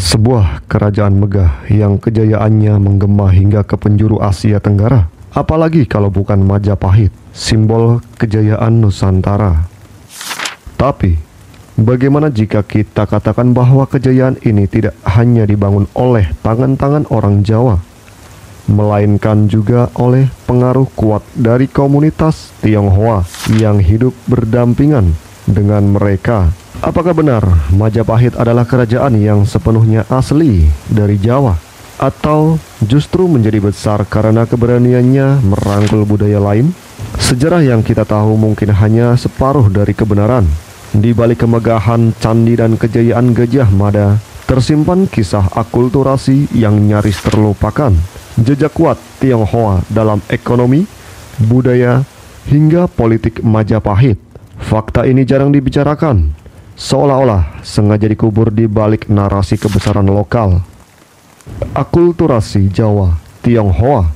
Sebuah kerajaan megah yang kejayaannya menggema hingga ke penjuru Asia Tenggara. Apalagi kalau bukan Majapahit, simbol kejayaan Nusantara. Tapi, bagaimana jika kita katakan bahwa kejayaan ini tidak hanya dibangun oleh tangan-tangan orang Jawa, melainkan juga oleh pengaruh kuat dari komunitas Tionghoa yang hidup berdampingan dengan mereka? Apakah benar Majapahit adalah kerajaan yang sepenuhnya asli dari Jawa? Atau justru menjadi besar karena keberaniannya merangkul budaya lain? Sejarah yang kita tahu mungkin hanya separuh dari kebenaran. Di balik kemegahan candi dan kejayaan Gajah Mada, tersimpan kisah akulturasi yang nyaris terlupakan. Jejak kuat Tionghoa dalam ekonomi, budaya, hingga politik Majapahit. Fakta ini jarang dibicarakan, seolah-olah sengaja dikubur di balik narasi kebesaran lokal. Akulturasi Jawa Tionghoa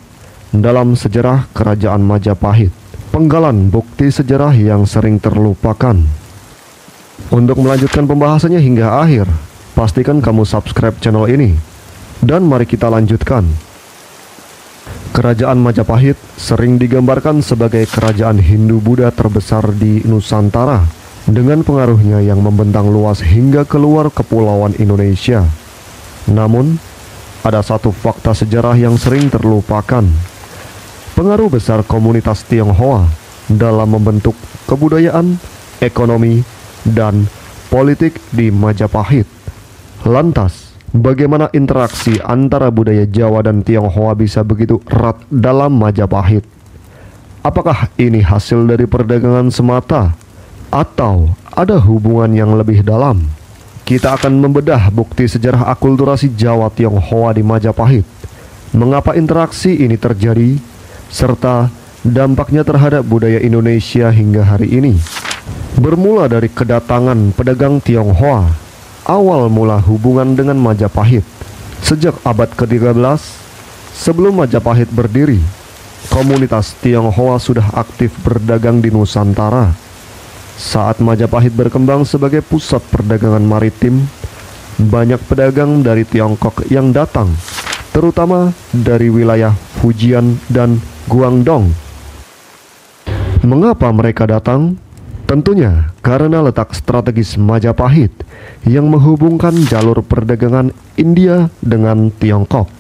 dalam sejarah kerajaan Majapahit, penggalan bukti sejarah yang sering terlupakan. Untuk melanjutkan pembahasannya hingga akhir, pastikan kamu subscribe channel ini. Dan mari kita lanjutkan. Kerajaan Majapahit sering digambarkan sebagai kerajaan Hindu-Buddha terbesar di Nusantara, dengan pengaruhnya yang membentang luas hingga keluar kepulauan Indonesia. Namun, ada satu fakta sejarah yang sering terlupakan. Pengaruh besar komunitas Tionghoa dalam membentuk kebudayaan, ekonomi, dan politik di Majapahit. Lantas, bagaimana interaksi antara budaya Jawa dan Tionghoa bisa begitu erat dalam Majapahit? Apakah ini hasil dari perdagangan semata? Atau ada hubungan yang lebih dalam? Kita akan membedah bukti sejarah akulturasi Jawa Tionghoa di Majapahit, mengapa interaksi ini terjadi, serta dampaknya terhadap budaya Indonesia hingga hari ini. Bermula dari kedatangan pedagang Tionghoa, awal mula hubungan dengan Majapahit. Sejak abad ke-13, sebelum Majapahit berdiri, komunitas Tionghoa sudah aktif berdagang di Nusantara. Saat Majapahit berkembang sebagai pusat perdagangan maritim, banyak pedagang dari Tiongkok yang datang, terutama dari wilayah Fujian dan Guangdong. Mengapa mereka datang? Tentunya karena letak strategis Majapahit yang menghubungkan jalur perdagangan India dengan Tiongkok.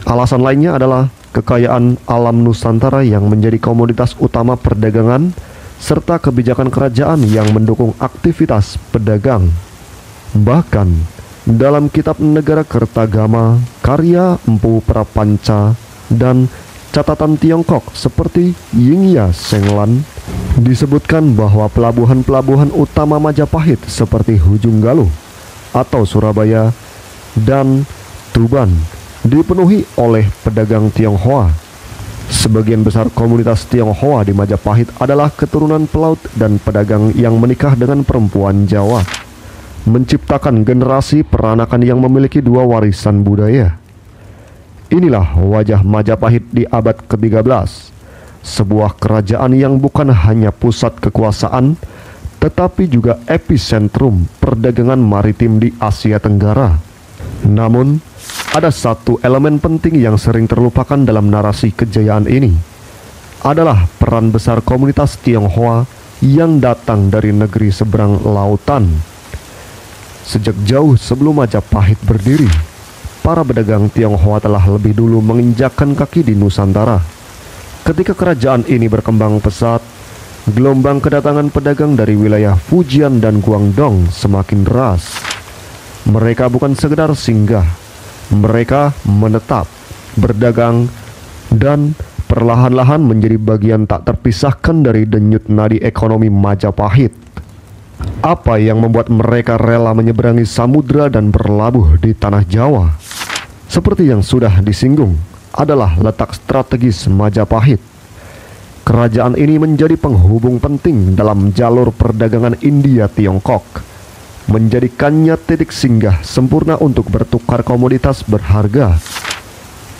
Alasan lainnya adalah kekayaan alam Nusantara yang menjadi komoditas utama perdagangan, serta kebijakan kerajaan yang mendukung aktivitas pedagang. Bahkan, dalam kitab Negara Kertagama, karya Empu Prapanca, dan catatan Tiongkok seperti Yingya Senglan, disebutkan bahwa pelabuhan-pelabuhan utama Majapahit seperti Hujung Galuh atau Surabaya dan Tuban dipenuhi oleh pedagang Tionghoa. Sebagian besar komunitas Tionghoa di Majapahit adalah keturunan pelaut dan pedagang yang menikah dengan perempuan Jawa, menciptakan generasi peranakan yang memiliki dua warisan budaya. Inilah wajah Majapahit di abad ke-13, sebuah kerajaan yang bukan hanya pusat kekuasaan, tetapi juga epicentrum perdagangan maritim di Asia Tenggara. Namun, ada satu elemen penting yang sering terlupakan dalam narasi kejayaan ini, adalah peran besar komunitas Tionghoa yang datang dari negeri seberang lautan. Sejak jauh sebelum Majapahit berdiri, para pedagang Tionghoa telah lebih dulu menginjakkan kaki di Nusantara. Ketika kerajaan ini berkembang pesat, gelombang kedatangan pedagang dari wilayah Fujian dan Guangdong semakin deras. Mereka bukan sekedar singgah, mereka menetap, berdagang, dan perlahan-lahan menjadi bagian tak terpisahkan dari denyut nadi ekonomi Majapahit. Apa yang membuat mereka rela menyeberangi samudra dan berlabuh di tanah Jawa? Seperti yang sudah disinggung, adalah letak strategis Majapahit. Kerajaan ini menjadi penghubung penting dalam jalur perdagangan India-Tiongkok, menjadikannya titik singgah sempurna untuk bertukar komoditas berharga.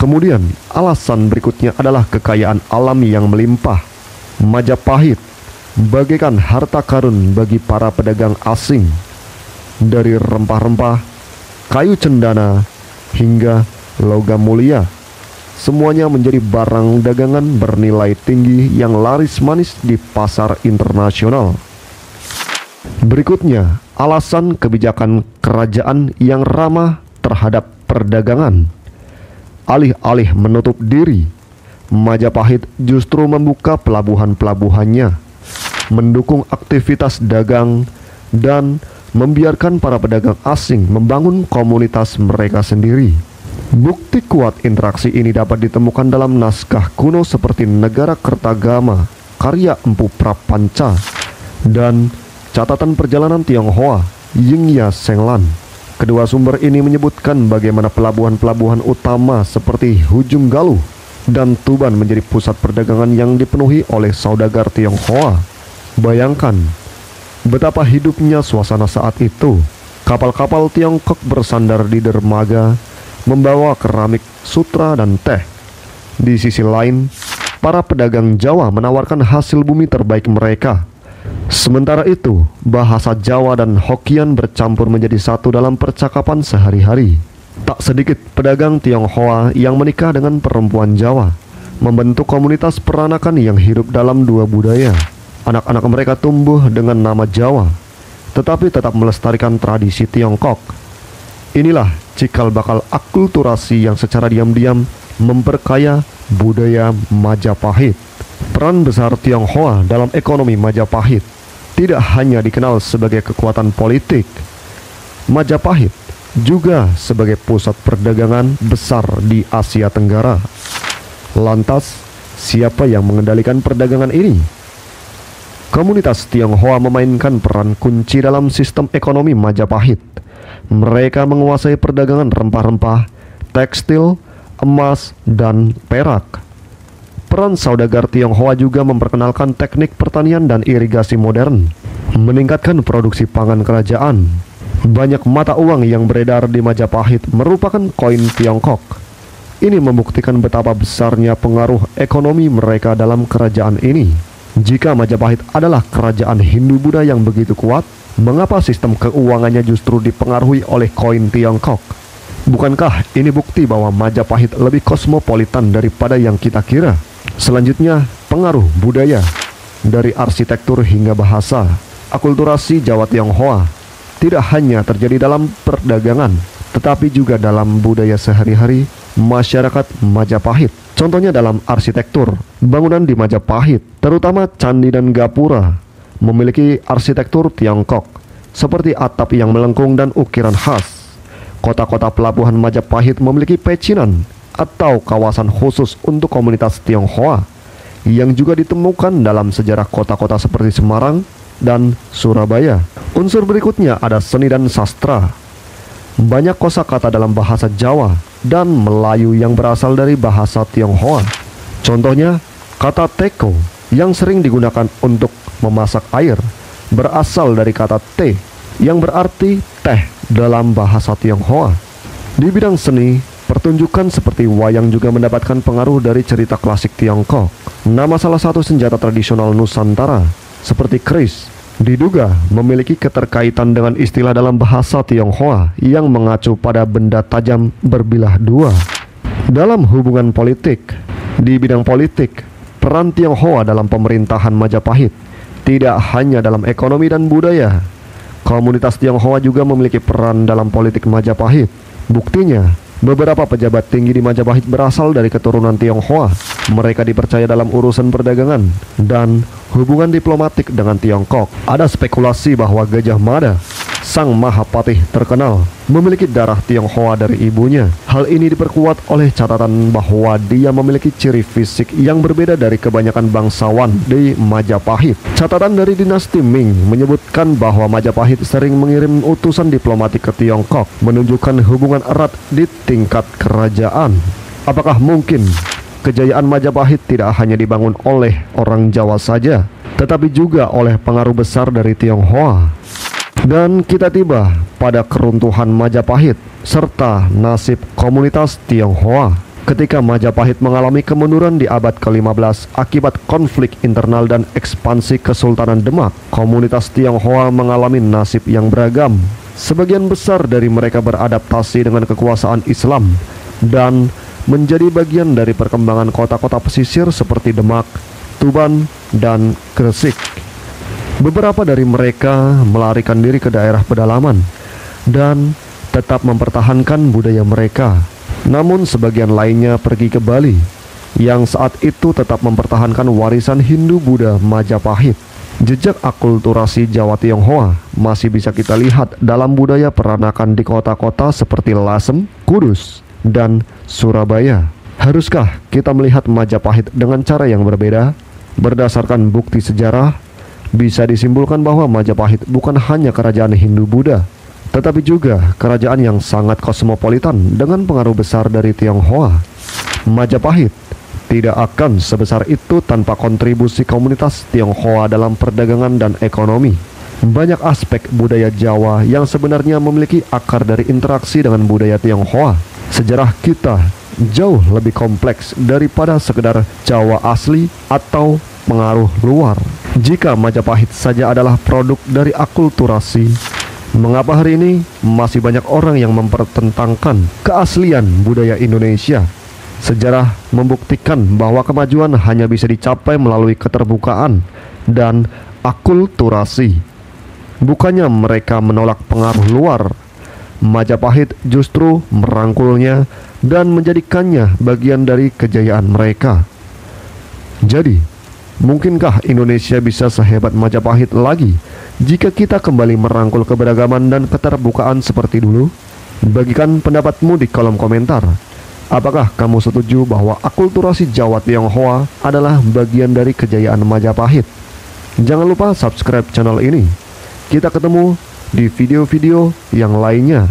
Kemudian, alasan berikutnya adalah kekayaan alam yang melimpah. Majapahit bagaikan harta karun bagi para pedagang asing. Dari rempah-rempah, kayu cendana, hingga logam mulia. Semuanya menjadi barang dagangan bernilai tinggi yang laris manis di pasar internasional. Berikutnya, alasan kebijakan kerajaan yang ramah terhadap perdagangan. Alih-alih menutup diri, Majapahit justru membuka pelabuhan-pelabuhannya, mendukung aktivitas dagang, dan membiarkan para pedagang asing membangun komunitas mereka sendiri. Bukti kuat interaksi ini dapat ditemukan dalam naskah kuno seperti Negara Kertagama, karya Empu Prapanca, dan Catatan Perjalanan Tionghoa, Yingya Senglan. Kedua sumber ini menyebutkan bagaimana pelabuhan-pelabuhan utama seperti Hujung Galuh dan Tuban menjadi pusat perdagangan yang dipenuhi oleh saudagar Tionghoa. Bayangkan betapa hidupnya suasana saat itu. Kapal-kapal Tiongkok bersandar di dermaga, membawa keramik, sutra, dan teh. Di sisi lain, para pedagang Jawa menawarkan hasil bumi terbaik mereka. Sementara itu, bahasa Jawa dan Hokkien bercampur menjadi satu dalam percakapan sehari-hari. Tak sedikit pedagang Tionghoa yang menikah dengan perempuan Jawa, membentuk komunitas peranakan yang hidup dalam dua budaya. Anak-anak mereka tumbuh dengan nama Jawa, tetapi tetap melestarikan tradisi Tiongkok. Inilah cikal bakal akulturasi yang secara diam-diam memperkaya budaya Majapahit. Peran besar Tionghoa dalam ekonomi Majapahit tidak hanya dikenal sebagai kekuatan politik. Majapahit juga sebagai pusat perdagangan besar di Asia Tenggara. Lantas, siapa yang mengendalikan perdagangan ini? Komunitas Tionghoa memainkan peran kunci dalam sistem ekonomi Majapahit. Mereka menguasai perdagangan rempah-rempah, tekstil, emas, dan perak. Peran saudagar Tionghoa juga memperkenalkan teknik pertanian dan irigasi modern, meningkatkan produksi pangan kerajaan. Banyak mata uang yang beredar di Majapahit merupakan koin Tiongkok. Ini membuktikan betapa besarnya pengaruh ekonomi mereka dalam kerajaan ini. Jika Majapahit adalah kerajaan Hindu-Buddha yang begitu kuat, mengapa sistem keuangannya justru dipengaruhi oleh koin Tiongkok? Bukankah ini bukti bahwa Majapahit lebih kosmopolitan daripada yang kita kira? Selanjutnya, pengaruh budaya. Dari arsitektur hingga bahasa, akulturasi Jawa Tionghoa tidak hanya terjadi dalam perdagangan, tetapi juga dalam budaya sehari-hari masyarakat Majapahit. Contohnya dalam arsitektur, bangunan di Majapahit, terutama candi dan gapura, memiliki arsitektur Tiongkok, seperti atap yang melengkung dan ukiran khas. Kota-kota pelabuhan Majapahit memiliki pecinan atau kawasan khusus untuk komunitas Tionghoa, yang juga ditemukan dalam sejarah kota-kota seperti Semarang dan Surabaya. Unsur berikutnya ada seni dan sastra. Banyak kosakata dalam bahasa Jawa dan Melayu yang berasal dari bahasa Tionghoa. Contohnya, kata teko yang sering digunakan untuk memasak air berasal dari kata te yang berarti teh dalam bahasa Tionghoa. Di bidang seni, pertunjukan seperti wayang juga mendapatkan pengaruh dari cerita klasik Tiongkok. Nama salah satu senjata tradisional Nusantara, seperti keris, diduga memiliki keterkaitan dengan istilah dalam bahasa Tionghoa yang mengacu pada benda tajam berbilah dua. Dalam hubungan politik, di bidang politik, peran Tionghoa dalam pemerintahan Majapahit tidak hanya dalam ekonomi dan budaya. Komunitas Tionghoa juga memiliki peran dalam politik Majapahit. Buktinya, beberapa pejabat tinggi di Majapahit berasal dari keturunan Tionghoa. Mereka dipercaya dalam urusan perdagangan dan hubungan diplomatik dengan Tiongkok. Ada spekulasi bahwa Gajah Mada, sang Mahapatih terkenal, memiliki darah Tionghoa dari ibunya. Hal ini diperkuat oleh catatan bahwa dia memiliki ciri fisik yang berbeda dari kebanyakan bangsawan di Majapahit. Catatan dari dinasti Ming menyebutkan bahwa Majapahit sering mengirim utusan diplomatik ke Tiongkok, menunjukkan hubungan erat di tingkat kerajaan. Apakah mungkin kejayaan Majapahit tidak hanya dibangun oleh orang Jawa saja, tetapi juga oleh pengaruh besar dari Tionghoa? Dan kita tiba pada keruntuhan Majapahit serta nasib komunitas Tionghoa. Ketika Majapahit mengalami kemunduran di abad ke-15 akibat konflik internal dan ekspansi Kesultanan Demak, komunitas Tionghoa mengalami nasib yang beragam. Sebagian besar dari mereka beradaptasi dengan kekuasaan Islam dan menjadi bagian dari perkembangan kota-kota pesisir seperti Demak, Tuban, dan Gresik. Beberapa dari mereka melarikan diri ke daerah pedalaman dan tetap mempertahankan budaya mereka. Namun sebagian lainnya pergi ke Bali, yang saat itu tetap mempertahankan warisan Hindu-Buddha Majapahit. Jejak akulturasi Jawa Tionghoa masih bisa kita lihat dalam budaya peranakan di kota-kota seperti Lasem, Kudus, dan Surabaya. Haruskah kita melihat Majapahit dengan cara yang berbeda? Berdasarkan bukti sejarah, bisa disimpulkan bahwa Majapahit bukan hanya kerajaan Hindu-Buddha, tetapi juga kerajaan yang sangat kosmopolitan dengan pengaruh besar dari Tionghoa. Majapahit tidak akan sebesar itu tanpa kontribusi komunitas Tionghoa dalam perdagangan dan ekonomi. Banyak aspek budaya Jawa yang sebenarnya memiliki akar dari interaksi dengan budaya Tionghoa. Sejarah kita jauh lebih kompleks daripada sekedar Jawa asli atau pengaruh luar. Jika Majapahit saja adalah produk dari akulturasi, mengapa hari ini masih banyak orang yang mempertentangkan keaslian budaya Indonesia? Sejarah membuktikan bahwa kemajuan hanya bisa dicapai melalui keterbukaan dan akulturasi. Bukannya mereka menolak pengaruh luar, Majapahit justru merangkulnya dan menjadikannya bagian dari kejayaan mereka. Jadi, mungkinkah Indonesia bisa sehebat Majapahit lagi jika kita kembali merangkul keberagaman dan keterbukaan seperti dulu? Bagikan pendapatmu di kolom komentar. Apakah kamu setuju bahwa akulturasi Jawa Tionghoa adalah bagian dari kejayaan Majapahit? Jangan lupa subscribe channel ini. Kita ketemu di video-video yang lainnya.